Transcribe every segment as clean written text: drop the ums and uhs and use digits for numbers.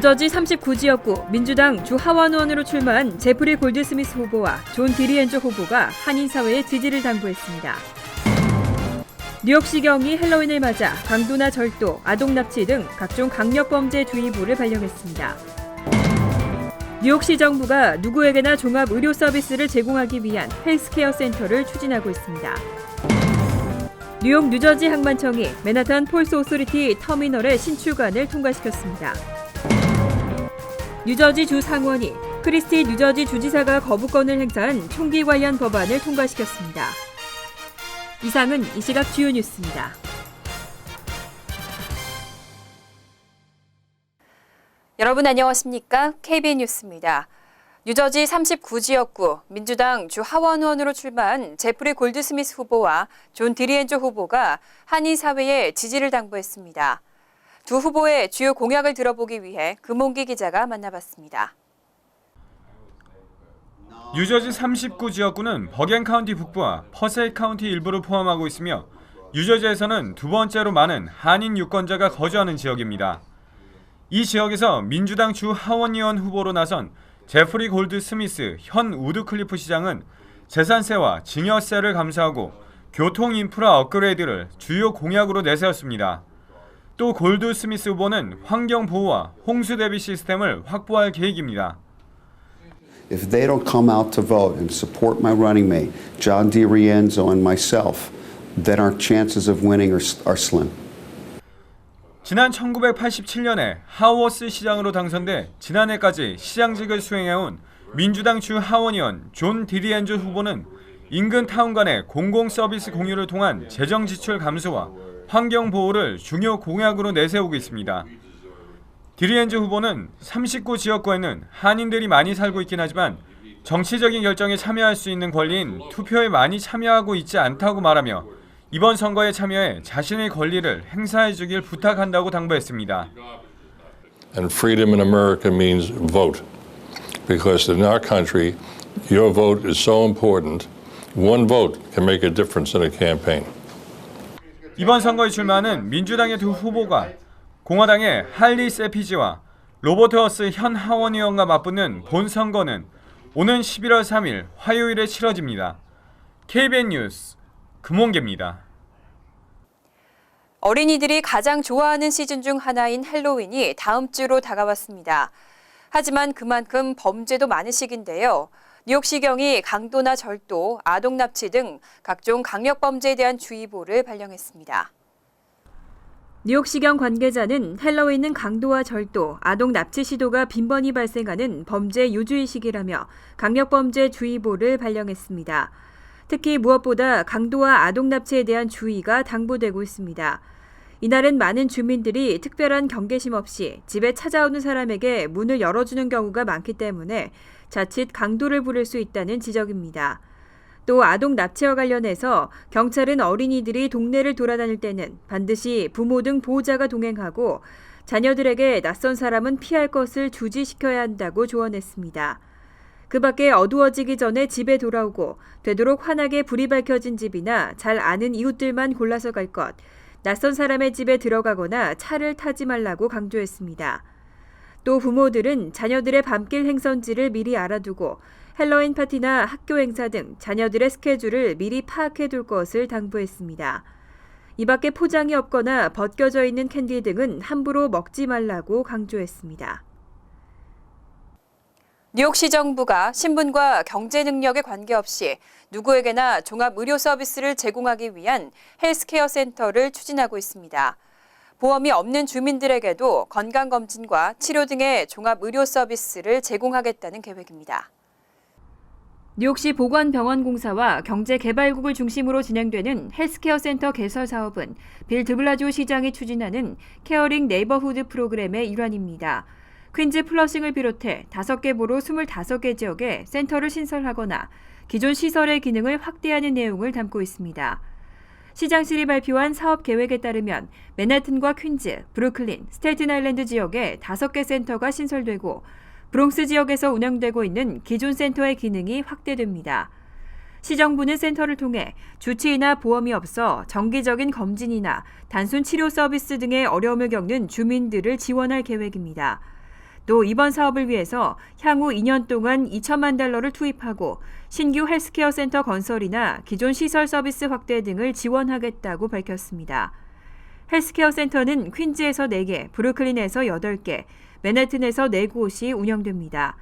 뉴저지 39지역구 민주당 주 하원 의원으로 출마한 제프리 골드스미스 후보와 존 디리엔조 후보가 한인사회에 지지를 당부했습니다. 뉴욕시경이 헬로윈을 맞아 강도나 절도, 아동납치 등 각종 강력범죄주의보를 발령했습니다. 뉴욕시 정부가 누구에게나 종합 의료 서비스를 제공하기 위한 헬스케어 센터를 추진하고 있습니다. 뉴욕 뉴저지 항만청이 맨하탄 폴스 오소리티 터미널의 신축안을 통과시켰습니다. 뉴저지 주 상원이 크리스티 뉴저지 주지사가 거부권을 행사한 총기 관련 법안을 통과시켰습니다. 이상은 이 시각 주요 뉴스입니다. 여러분 안녕하십니까? KBN 뉴스입니다. 뉴저지 39지역구 민주당 주 하원 의원으로 출마한 제프리 골드스미스 후보와 존 디리엔조 후보가 한인사회에 지지를 당부했습니다. 두 후보의 주요 공약을 들어보기 위해 금홍기 기자가 만나봤습니다. 뉴저지 39지역구는 버겐 카운티 북부와 퍼세이 카운티 일부를 포함하고 있으며 뉴저지에서는 두 번째로 많은 한인 유권자가 거주하는 지역입니다. 이 지역에서 민주당 주 하원의원 후보로 나선 제프리 골드 스미스 현 우드클리프 시장은 재산세와 증여세를 감사하고 교통 인프라 업그레이드를 주요 공약으로 내세웠습니다. 또 골드 스미스 후보는 환경 보호와 홍수 대비 시스템을 확보할 계획입니다. If they don't come out to vote and support my running mate, John DiRienzo and myself, then our chances of winning are slim. 지난 1987년에 하워스 시장으로 당선돼 지난해까지 시장직을 수행해온 민주당 주 하원의원 존 디리엔조 후보는 인근 타운 간의 공공 서비스 공유를 통한 재정 지출 감소와 환경 보호를 중요 공약으로 내세우고 있습니다. 디리엔조 후보는 39 지역구에는 한인들이 많이 살고 있긴 하지만 정치적인 결정에 참여할 수 있는 권리인 투표에 많이 참여하고 있지 않다고 말하며 이번 선거에 참여해 자신의 권리를 행사해 주길 부탁한다고 당부했습니다. And freedom in America means vote. Because in our country, your vote is so important. One vote can make a difference in a campaign. 이번 선거에 출마하는 민주당의 두 후보가 공화당의 할리 세피지와 로버트 허스 현 하원의원과 맞붙는 본선거는 오는 11월 3일 화요일에 치러집니다. KBN 뉴스 금홍계입니다. 어린이들이 가장 좋아하는 시즌 중 하나인 헬로윈이 다음 주로 다가왔습니다. 하지만 그만큼 범죄도 많은 시기인데요. 뉴욕시경이 강도나 절도, 아동납치 등 각종 강력범죄에 대한 주의보를 발령했습니다. 뉴욕시경 관계자는 헬로윈은 강도와 절도, 아동납치 시도가 빈번히 발생하는 범죄 요주의 시기라며 강력범죄 주의보를 발령했습니다. 특히 무엇보다 강도와 아동납치에 대한 주의가 당부되고 있습니다. 이날은 많은 주민들이 특별한 경계심 없이 집에 찾아오는 사람에게 문을 열어주는 경우가 많기 때문에 자칫 강도를 부릴 수 있다는 지적입니다. 또 아동 납치와 관련해서 경찰은 어린이들이 동네를 돌아다닐 때는 반드시 부모 등 보호자가 동행하고 자녀들에게 낯선 사람은 피할 것을 주지시켜야 한다고 조언했습니다. 그 밖에 어두워지기 전에 집에 돌아오고 되도록 환하게 불이 밝혀진 집이나 잘 아는 이웃들만 골라서 갈 것, 낯선 사람의 집에 들어가거나 차를 타지 말라고 강조했습니다. 또 부모들은 자녀들의 밤길 행선지를 미리 알아두고 헬로윈 파티나 학교 행사 등 자녀들의 스케줄을 미리 파악해둘 것을 당부했습니다. 이 밖에 포장이 없거나 벗겨져 있는 캔디 등은 함부로 먹지 말라고 강조했습니다. 뉴욕시 정부가 신분과 경제 능력에 관계없이 누구에게나 종합 의료 서비스를 제공하기 위한 헬스케어 센터를 추진하고 있습니다. 보험이 없는 주민들에게도 건강검진과 치료 등의 종합 의료 서비스를 제공하겠다는 계획입니다. 뉴욕시 보건병원공사와 경제개발국을 중심으로 진행되는 헬스케어 센터 개설 사업은 빌 드블라지오 시장이 추진하는 케어링 네이버후드 프로그램의 일환입니다. 퀸즈 플러싱을 비롯해 5개 보로 25개 지역에 센터를 신설하거나 기존 시설의 기능을 확대하는 내용을 담고 있습니다. 시장실이 발표한 사업 계획에 따르면 맨해튼과 퀸즈, 브루클린, 스테이튼-아일랜드 지역에 5개 센터가 신설되고 브롱스 지역에서 운영되고 있는 기존 센터의 기능이 확대됩니다. 시정부는 센터를 통해 주치의나 보험이 없어 정기적인 검진이나 단순 치료 서비스 등의 어려움을 겪는 주민들을 지원할 계획입니다. 또 이번 사업을 위해서 향후 2년 동안 2천만 달러를 투입하고 신규 헬스케어 센터 건설이나 기존 시설 서비스 확대 등을 지원하겠다고 밝혔습니다. 헬스케어 센터는 퀸즈에서 4개, 브루클린에서 8개, 맨해튼에서 4곳이 운영됩니다.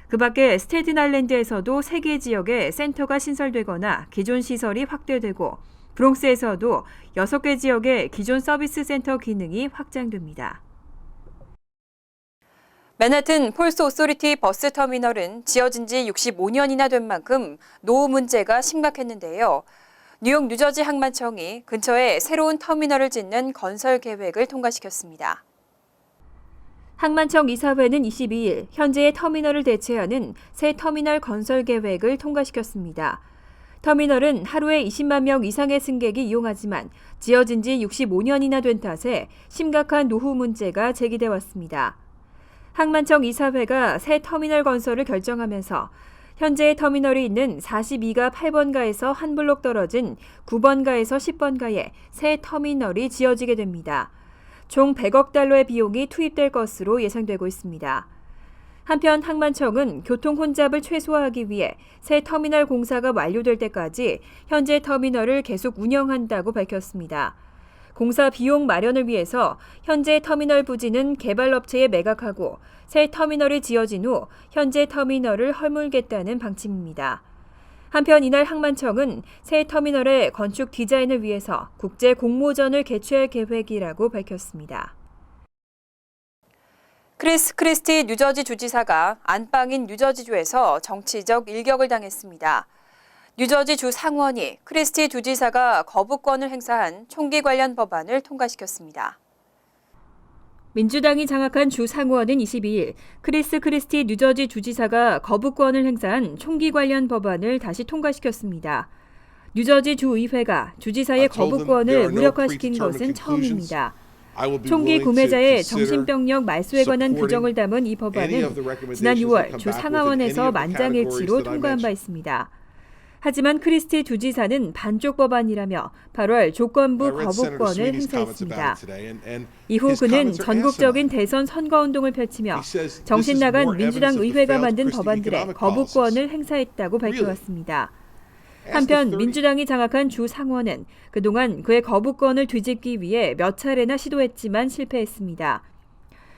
그 밖에 스테튼 아일랜드에서도 3개 지역에 센터가 신설되거나 기존 시설이 확대되고 브롱스에서도 6개 지역에 기존 서비스 센터 기능이 확장됩니다. 맨해튼 폴스 오소리티 버스 터미널은 지어진 지 65년이나 된 만큼 노후 문제가 심각했는데요. 뉴욕 뉴저지 항만청이 근처에 새로운 터미널을 짓는 건설 계획을 통과시켰습니다. 항만청 이사회는 22일 현재의 터미널을 대체하는 새 터미널 건설 계획을 통과시켰습니다. 터미널은 하루에 20만 명 이상의 승객이 이용하지만 지어진 지 65년이나 된 탓에 심각한 노후 문제가 제기돼 왔습니다. 항만청 이사회가 새 터미널 건설을 결정하면서 현재의 터미널이 있는 42가 8번가에서 한 블록 떨어진 9번가에서 10번가에 새 터미널이 지어지게 됩니다. 총 100억 달러의 비용이 투입될 것으로 예상되고 있습니다. 한편 항만청은 교통 혼잡을 최소화하기 위해 새 터미널 공사가 완료될 때까지 현재 터미널을 계속 운영한다고 밝혔습니다. 공사 비용 마련을 위해서 현재 터미널 부지는 개발업체에 매각하고 새 터미널이 지어진 후 현재 터미널을 허물겠다는 방침입니다. 한편 이날 항만청은 새 터미널의 건축 디자인을 위해서 국제 공모전을 개최할 계획이라고 밝혔습니다. 크리스 크리스티 뉴저지 주지사가 안방인 뉴저지주에서 정치적 일격을 당했습니다. 뉴저지 주 상원이 크리스티 주지사가 거부권을 행사한 총기 관련 법안을 통과시켰습니다. 민주당이 장악한 주 상원은 22일 크리스 크리스티 뉴저지 주지사가 거부권을 행사한 총기 관련 법안을 다시 통과시켰습니다. 뉴저지 주의회가 주지사의 거부권을 무력화시킨 것은 처음입니다. 총기 구매자의 정신병력 말소에 관한 규정을 담은 이 법안은 지난 6월 주 상하원에서 만장일치로 통과한 바 있습니다. 하지만 크리스티 주지사는 반쪽 법안이라며 8월 조건부 거부권을 행사했습니다. 이후 그는 전국적인 대선 선거운동을 펼치며 정신 나간 민주당 의회가 만든 법안들의 거부권을 행사했다고 밝혀왔습니다. 한편 민주당이 장악한 주 상원은 그동안 그의 거부권을 뒤집기 위해 몇 차례나 시도했지만 실패했습니다.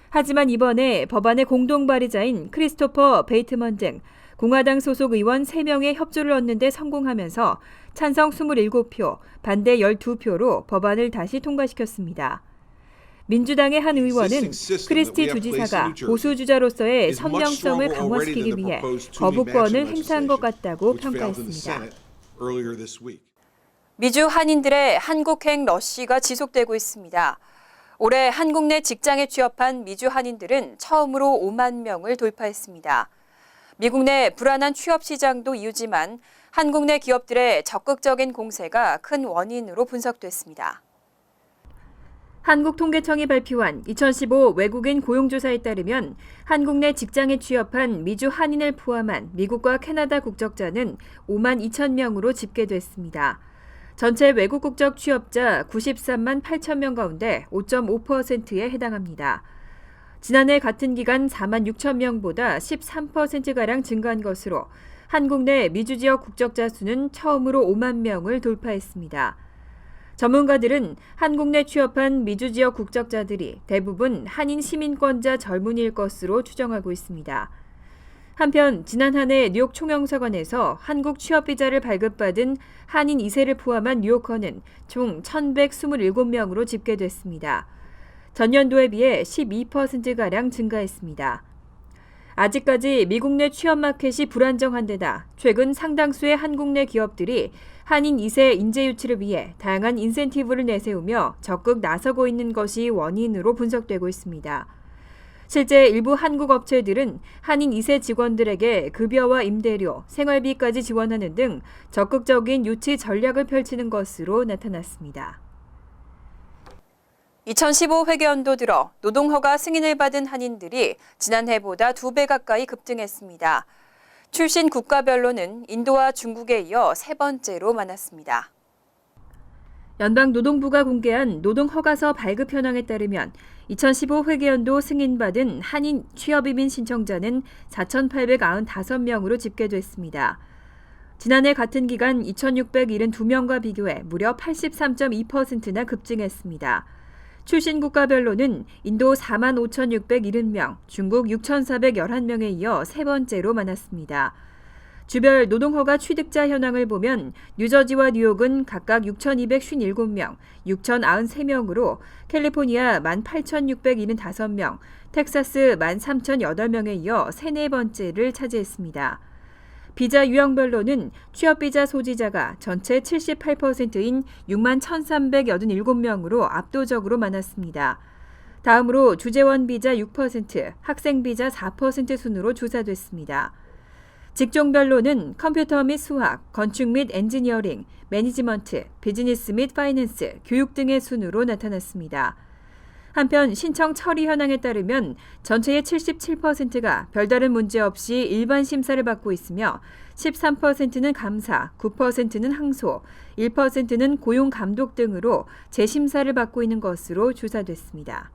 하지만 이번에 법안의 공동 발의자인 크리스토퍼 베이트먼 등 공화당 소속 의원 3명의 협조를 얻는 데 성공하면서 찬성 27표, 반대 12표로 법안을 다시 통과시켰습니다. 민주당의 한 의원은 크리스티 주지사가 보수주자로서의 선명성을 강화시키기 위해 거부권을 행사한 것 같다고 평가했습니다. 미주 한인들의 한국행 러쉬가 지속되고 있습니다. 올해 한국 내 직장에 취업한 미주 한인들은 처음으로 5만 명을 돌파했습니다. 미국 내 불안한 취업 시장도 이유지만 한국 내 기업들의 적극적인 공세가 큰 원인으로 분석됐습니다. 한국통계청이 발표한 2015 외국인 고용조사에 따르면 한국 내 직장에 취업한 미주 한인을 포함한 미국과 캐나다 국적자는 5만 2천 명으로 집계됐습니다. 전체 외국 국적 취업자 93만 8천 명 가운데 5.5%에 해당합니다. 지난해 같은 기간 4만 6천 명보다 13%가량 증가한 것으로 한국 내 미주 지역 국적자 수는 처음으로 5만 명을 돌파했습니다. 전문가들은 한국 내 취업한 미주 지역 국적자들이 대부분 한인 시민권자 젊은이일 것으로 추정하고 있습니다. 한편 지난 한 해 뉴욕 총영사관에서 한국 취업 비자를 발급받은 한인 2세를 포함한 뉴요커는 총 1,127명으로 집계됐습니다. 전년도에 비해 12%가량 증가했습니다. 아직까지 미국 내 취업 마켓이 불안정한 데다 최근 상당수의 한국 내 기업들이 한인 2세 인재 유치를 위해 다양한 인센티브를 내세우며 적극 나서고 있는 것이 원인으로 분석되고 있습니다. 실제 일부 한국 업체들은 한인 2세 직원들에게 급여와 임대료, 생활비까지 지원하는 등 적극적인 유치 전략을 펼치는 것으로 나타났습니다. 2015 회계연도 들어 노동허가 승인을 받은 한인들이 지난해보다 2배 가까이 급증했습니다. 출신 국가별로는 인도와 중국에 이어 3번째로 많았습니다. 연방노동부가 공개한 노동허가서 발급 현황에 따르면 2015 회계연도 승인받은 한인 취업이민 신청자는 4,895명으로 집계됐습니다. 지난해 같은 기간 2,672명과 비교해 무려 83.2%나 급증했습니다. 출신 국가별로는 인도 45,670명, 중국 6,411명에 이어 세 번째로 많았습니다. 주별 노동허가 취득자 현황을 보면 뉴저지와 뉴욕은 각각 6,257명, 6,093명으로 캘리포니아 18,675명, 텍사스 13,008명에 이어 세네 번째를 차지했습니다. 비자 유형별로는 취업비자 소지자가 전체 78%인 61,387명으로 압도적으로 많았습니다. 다음으로 주재원 비자 6%, 학생 비자 4% 순으로 조사됐습니다. 직종별로는 컴퓨터 및 수학, 건축 및 엔지니어링, 매니지먼트, 비즈니스 및 파이낸스, 교육 등의 순으로 나타났습니다. 한편 신청 처리 현황에 따르면 전체의 77%가 별다른 문제 없이 일반 심사를 받고 있으며 13%는 감사, 9%는 항소, 1%는 고용 감독 등으로 재심사를 받고 있는 것으로 조사됐습니다.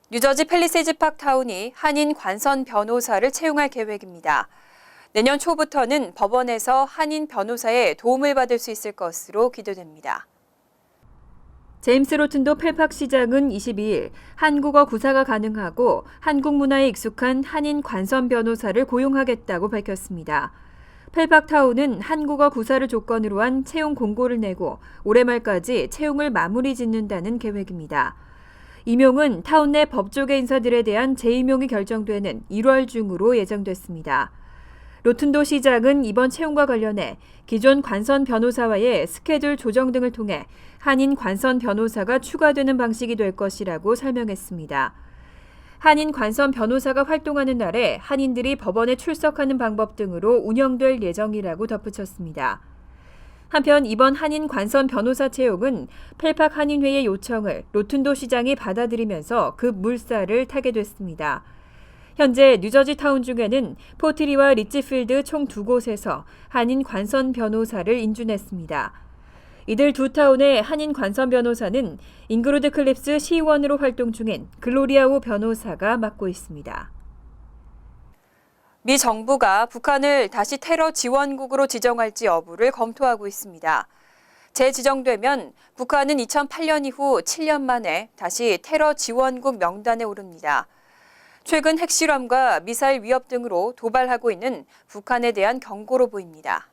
뉴저지 팰리세이즈 파크타운이 한인 관선 변호사를 채용할 계획입니다. 내년 초부터는 법원에서 한인 변호사의 도움을 받을 수 있을 것으로 기대됩니다. 제임스 로튼도 펠팍 시장은 22일 한국어 구사가 가능하고 한국 문화에 익숙한 한인 관선 변호사를 고용하겠다고 밝혔습니다. 펠팍타운은 한국어 구사를 조건으로 한 채용 공고를 내고 올해 말까지 채용을 마무리 짓는다는 계획입니다. 임용은 타운 내 법조계 인사들에 대한 재임용이 결정되는 1월 중으로 예정됐습니다. 로튼도 시장은 이번 채용과 관련해 기존 관선 변호사와의 스케줄 조정 등을 통해 한인 관선 변호사가 추가되는 방식이 될 것이라고 설명했습니다. 한인 관선 변호사가 활동하는 날에 한인들이 법원에 출석하는 방법 등으로 운영될 예정이라고 덧붙였습니다. 한편 이번 한인 관선 변호사 채용은 펠팍 한인회의 요청을 로튼도 시장이 받아들이면서 급 물살을 타게 됐습니다. 현재 뉴저지 타운 중에는 포트리와 리치필드 총 2곳에서 한인 관선 변호사를 인준했습니다. 이들 두 타운의 한인 관선 변호사는 잉그로드 클립스 시의원으로 활동 중인 글로리아오 변호사가 맡고 있습니다. 미 정부가 북한을 다시 테러 지원국으로 지정할지 여부를 검토하고 있습니다. 재지정되면 북한은 2008년 이후 7년 만에 다시 테러 지원국 명단에 오릅니다. 최근 핵실험과 미사일 위협 등으로 도발하고 있는 북한에 대한 경고로 보입니다.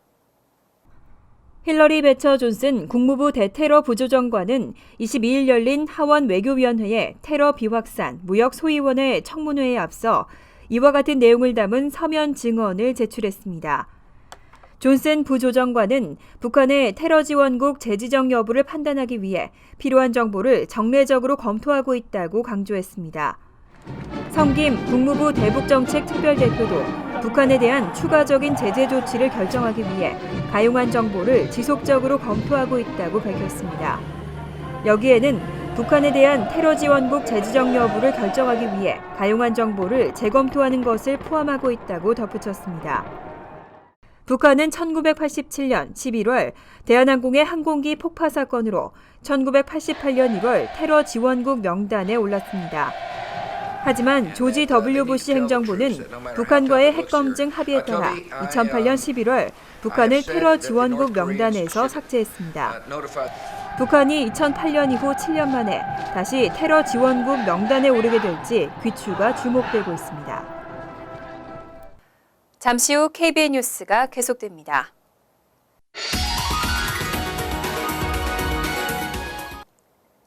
힐러리 베처 존슨 국무부 대테러 부조정관은 22일 열린 하원 외교위원회의 테러 비확산 무역 소위원회 청문회에 앞서 이와 같은 내용을 담은 서면 증언을 제출했습니다. 존슨 부조정관은 북한의 테러 지원국 재지정 여부를 판단하기 위해 필요한 정보를 정례적으로 검토하고 있다고 강조했습니다. 성김 국무부 대북정책특별대표도 북한에 대한 추가적인 제재 조치를 결정하기 위해 가용한 정보를 지속적으로 검토하고 있다고 밝혔습니다. 여기에는 북한에 대한 테러 지원국 재지정 여부를 결정하기 위해 가용한 정보를 재검토하는 것을 포함하고 있다고 덧붙였습니다. 북한은 1987년 11월 대한항공의 항공기 폭파 사건으로 1988년 1월 테러 지원국 명단에 올랐습니다. 하지만 조지 W. 부시 행정부는 북한과의 핵검증 합의에 따라 2008년 11월 북한을 테러 지원국 명단에서 삭제했습니다. 북한이 2008년 이후 7년 만에 다시 테러 지원국 명단에 오르게 될지 귀추가 주목되고 있습니다. 잠시 후 KBN 뉴스가 계속됩니다.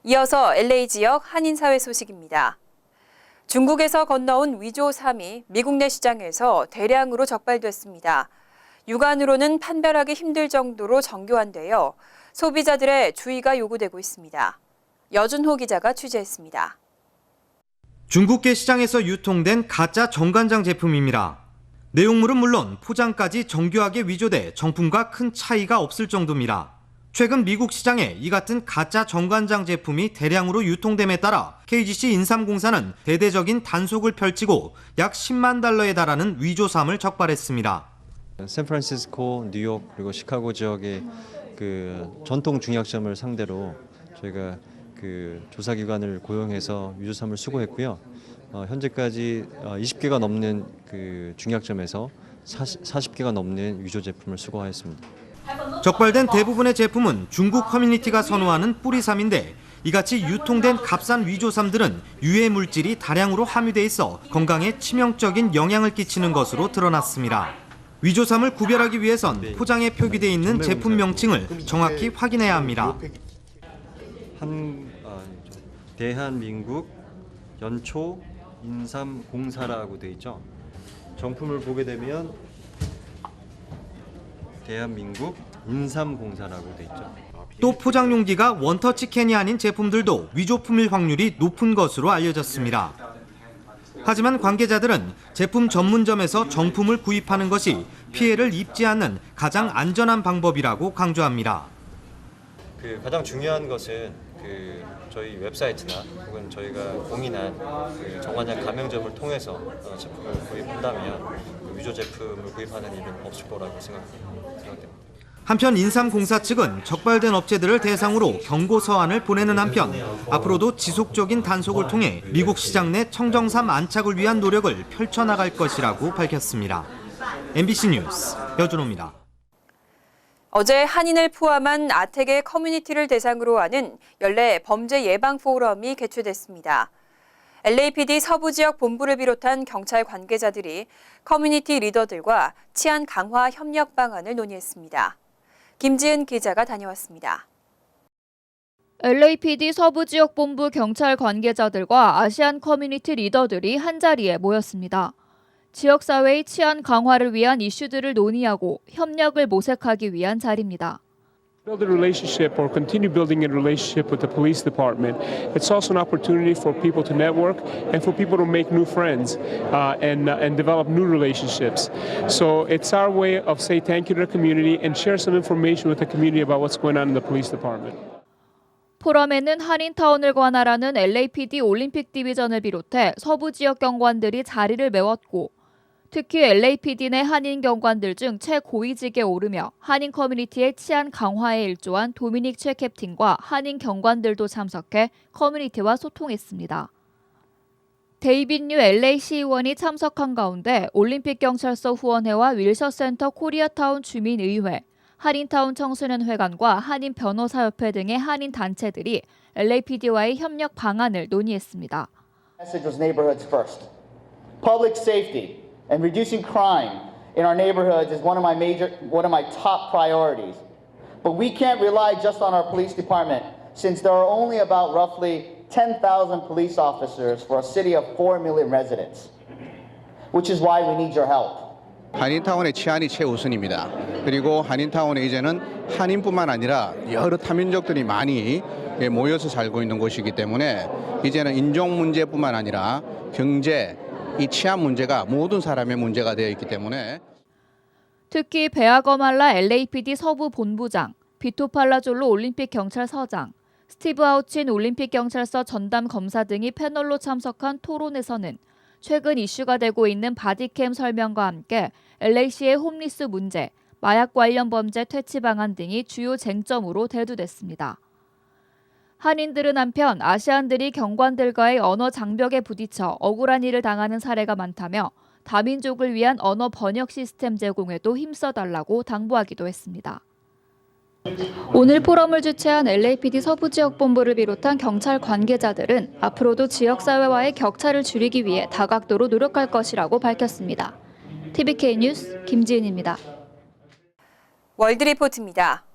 이어서 LA 지역 한인사회 소식입니다. 중국에서 건너온 위조3이 미국 내 시장에서 대량으로 적발됐습니다. 육안으로는 판별하기 힘들 정도로 정교한데요. 소비자들의 주의가 요구되고 있습니다. 여준호 기자가 취재했습니다. 중국계 시장에서 유통된 가짜 정관장 제품입니다. 내용물은 물론 포장까지 정교하게 위조돼 정품과 큰 차이가 없을 정도입니다. 최근 미국 시장에 이 같은 가짜 정관장 제품이 대량으로 유통됨에 따라 KGC 인삼공사는 대대적인 단속을 펼치고 약 10만 달러에 달하는 위조삼을 적발했습니다. 샌프란시스코, 뉴욕 그리고 시카고 지역의 전통 중약점을 상대로 저희가 그 조사기관을 고용해서 위조삼을 수거했고요. 현재까지 20개가 넘는 그 중약점에서 40개가 넘는 위조 제품을 수거하였습니다. 적발된 대부분의 제품은 중국 커뮤니티가 선호하는 뿌리삼인데 이같이 유통된 값싼 위조삼들은 유해 물질이 다량으로 함유돼 있어 건강에 치명적인 영향을 끼치는 것으로 드러났습니다. 위조삼을 구별하기 위해선 포장에 표기되어 있는 제품 명칭을 정확히 확인해야 합니다. 대한민국 연초 인삼공사라고 되어 있죠. 정품을 보게 되면 대한민국 인삼공사라고 되어 있죠. 또 포장 용기가 원터치 캔이 아닌 제품들도 위조품일 확률이 높은 것으로 알려졌습니다. 하지만 관계자들은 제품 전문점에서 정품을 구입하는 것이 피해를 입지 않는 가장 안전한 방법이라고 강조합니다. 그 가장 중요한 것은 그 저희 웹사이트나 혹은 저희가 공인한 그 정관장 가맹점을 통해서 제품을 구입한다면 그 위조 제품을 구입하는 일은 없을 거라고 생각됩니다. 한편 인삼공사 측은 적발된 업체들을 대상으로 경고 서한을 보내는 한편 앞으로도 지속적인 단속을 통해 미국 시장 내 청정삼 안착을 위한 노력을 펼쳐나갈 것이라고 밝혔습니다. MBC 뉴스 여준호입니다. 어제 한인을 포함한 아태계 커뮤니티를 대상으로 하는 연례 범죄 예방 포럼이 개최됐습니다. LAPD 서부지역 본부를 비롯한 경찰 관계자들이 커뮤니티 리더들과 치안 강화 협력 방안을 논의했습니다. 김지은 기자가 다녀왔습니다. LAPD 서부지역본부 경찰 관계자들과 아시안 커뮤니티 리더들이 한자리에 모였습니다. 지역사회의 치안 강화를 위한 이슈들을 논의하고 협력을 모색하기 위한 자리입니다. Build a relationship or continue building a relationship with the police department. It's also an opportunity for people to network and for people to make new friends and develop new relationships. So it's our way of saying thank you to the community and share some information with the community about what's going on in the police department. 포럼에는 한인타운을 관할하는 LAPD 올림픽 디비전을 비롯해 서부 지역 경관들이 자리를 메웠고 특히 LAPD 내 한인 경관들 중 최고위직에 오르며 한인 커뮤니티의 치안 강화에 일조한 도미닉 최 캡틴과 한인 경관들도 참석해 커뮤니티와 소통했습니다. 데이빗 뉴 LA 시의원이 참석한 가운데 올림픽 경찰서 후원회와 윌셔센터 코리아타운 주민의회, 한인타운 청소년회관과 한인 변호사협회 등의 한인 단체들이 LAPD와의 협력 방안을 논의했습니다. Message was neighborhoods first. Public safety and reducing crime in our neighborhoods is one of my top priorities. But we can't rely just on our police department since there are only about roughly 10,000 police officers for a city of 4 million residents, which is why we need your help. 한인타운의 치안이 최우선입니다. 그리고 한인타운에 이제는 한인뿐만 아니라 여러 타민족들이 많이 모여서 살고 있는 곳이기 때문에 이제는 인종 문제뿐만 아니라 경제, 이 치안 문제가 모든 사람의 문제가 되어 있기 때문에 특히 베아거말라 LAPD 서부 본부장, 비토 팔라졸로 올림픽 경찰서장, 스티브 아우친 올림픽 경찰서 전담 검사 등이 패널로 참석한 토론에서는 최근 이슈가 되고 있는 바디캠 설명과 함께 LA시의 홈리스 문제, 마약 관련 범죄 퇴치 방안 등이 주요 쟁점으로 대두됐습니다. 한인들은 한편 아시안들이 경관들과의 언어 장벽에 부딪혀 억울한 일을 당하는 사례가 많다며 다민족을 위한 언어 번역 시스템 제공에도 힘써달라고 당부하기도 했습니다. 오늘 포럼을 주최한 LAPD 서부지역본부를 비롯한 경찰 관계자들은 앞으로도 지역사회와의 격차를 줄이기 위해 다각도로 노력할 것이라고 밝혔습니다. TVK 뉴스 김지은입니다. 월드리포트입니다.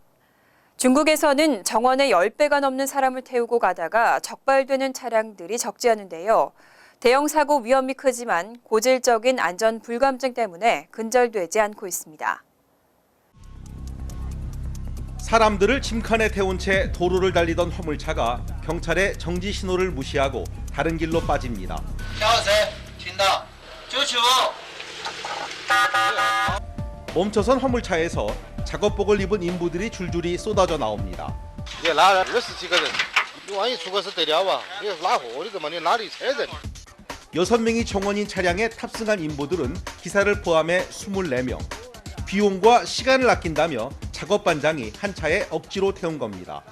중국에서는 정원에 10배가 넘는 사람을 태우고 가다가 적발되는 차량들이 적지 않은데요. 대형 사고 위험이 크지만 고질적인 안전 불감증 때문에 근절되지 않고 있습니다. 사람들을 짐칸에 태운 채 도로를 달리던 화물차가 경찰의 정지 신호를 무시하고 다른 길로 빠집니다. 멈춰선 화물차에서 작업복을 입은 인부들이 줄줄이 쏟아져 나옵니다. 여섯 명이 정원인 차량에 탑승한 인부들은 기사를 포함해 24명. 비용과 시간을 아낀다며 작업 반장이 한 차에 억지로 태운 겁니다.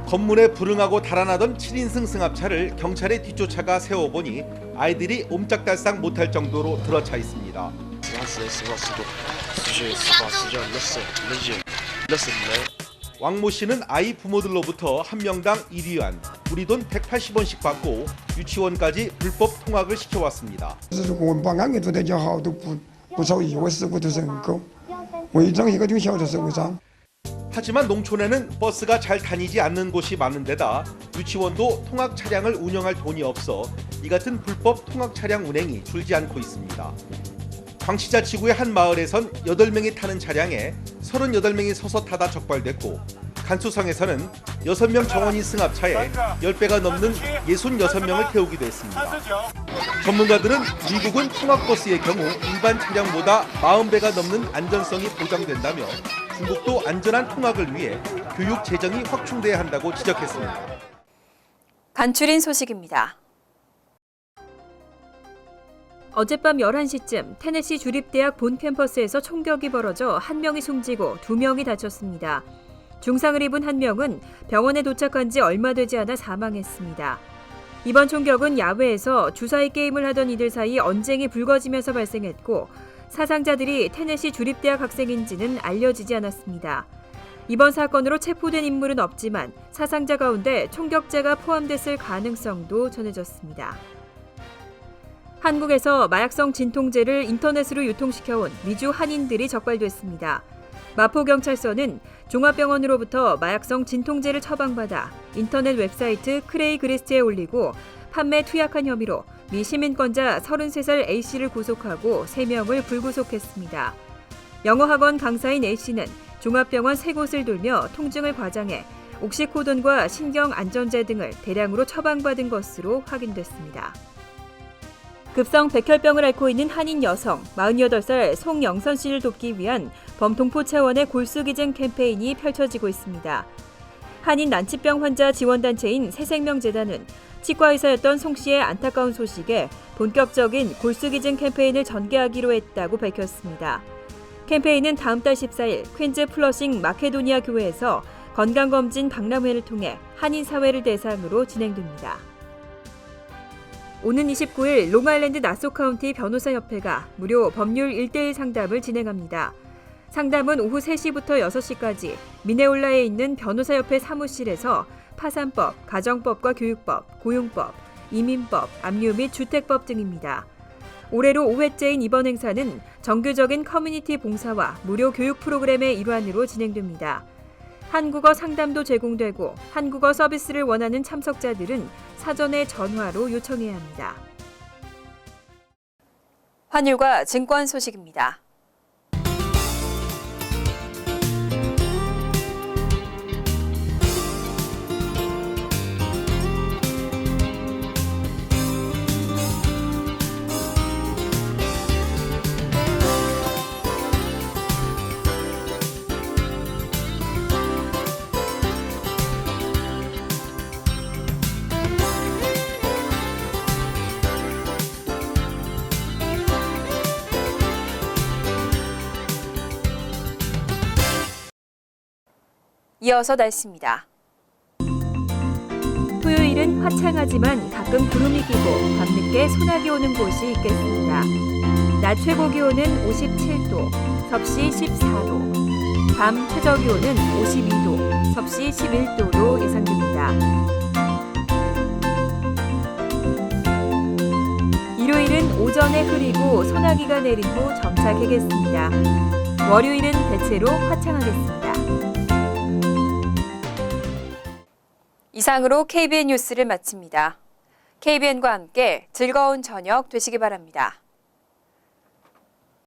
검문에 불응하고 달아나던 7인승 승합차를 경찰의 뒷조차가 세워보니 아이들이 옴짝달싹 못할 정도로 들어차 있습니다. 왕모 씨는 아이 부모들로부터 한 명당 1위안, 우리 돈 180원씩 받고 유치원까지 불법 통학을 시켜왔습니다. 하지만 농촌에는 버스가 잘 다니지 않는 곳이 많은 데다 유치원도 통학 차량을 운영할 돈이 없어 이 같은 불법 통학 차량 운행이 줄지 않고 있습니다. 광시자치구의 한 마을에선 8명이 타는 차량에 38명이 서서 타다 적발됐고 간수성에서는 6명 정원인 승합차에 10배가 넘는 66명을 태우기도 했습니다. 전문가들은 미국은 통학버스의 경우 일반 차량보다 40배가 넘는 안전성이 보장된다며 중국도 안전한 통학을 위해 교육 재정이 확충돼야 한다고 지적했습니다. 간추린 소식입니다. 어젯밤 11시쯤 테네시 주립대학 본 캠퍼스에서 총격이 벌어져 1명이 숨지고 2명이 다쳤습니다. 중상을 입은 1명은 병원에 도착한 지 얼마 되지 않아 사망했습니다. 이번 총격은 야외에서 주사위 게임을 하던 이들 사이 언쟁이 불거지면서 발생했고 사상자들이 테네시 주립대학 학생인지는 알려지지 않았습니다. 이번 사건으로 체포된 인물은 없지만 사상자 가운데 총격자가 포함됐을 가능성도 전해졌습니다. 한국에서 마약성 진통제를 인터넷으로 유통시켜온 미주 한인들이 적발됐습니다. 마포경찰서는 종합병원으로부터 마약성 진통제를 처방받아 인터넷 웹사이트 크레이그리스트에 올리고 판매 투약한 혐의로 미 시민권자 33살 A씨를 구속하고 3명을 불구속했습니다. 영어학원 강사인 A씨는 종합병원 3곳을 돌며 통증을 과장해 옥시코돈과 신경안전제 등을 대량으로 처방받은 것으로 확인됐습니다. 급성 백혈병을 앓고 있는 한인 여성 48살 송영선 씨를 돕기 위한 범통포 차원의 골수기증 캠페인이 펼쳐지고 있습니다. 한인 난치병 환자 지원단체인 새생명재단은 치과의사였던 송 씨의 안타까운 소식에 본격적인 골수기증 캠페인을 전개하기로 했다고 밝혔습니다. 캠페인은 다음 달 14일 퀸즈 플러싱 마케도니아 교회에서 건강검진 박람회를 통해 한인 사회를 대상으로 진행됩니다. 오는 29일 롱아일랜드 나소 카운티 변호사협회가 무료 법률 1:1 상담을 진행합니다. 상담은 오후 3시부터 6시까지 미네올라에 있는 변호사협회 사무실에서 파산법, 가정법과 교육법, 고용법, 이민법, 압류 및 주택법 등입니다. 올해로 5회째인 이번 행사는 정규적인 커뮤니티 봉사와 무료 교육 프로그램의 일환으로 진행됩니다. 한국어 상담도 제공되고 한국어 서비스를 원하는 참석자들은 사전에 전화로 요청해야 합니다. 환율과 증권 소식입니다. 이어서 날씨입니다. 토요일은 화창하지만 가끔 구름이 끼고 밤늦게 소나기 오는 곳이 있겠습니다. 낮 최고 기온은 57도, 섭씨 14도, 밤 최저 기온은 52도, 섭씨 11도로 예상됩니다. 일요일은 오전에 흐리고 소나기가 내린 후 점차 개겠습니다. 월요일은 대체로 화창하겠습니다. 이상으로 KBN 뉴스를 마칩니다. KBN과 함께 즐거운 저녁 되시기 바랍니다.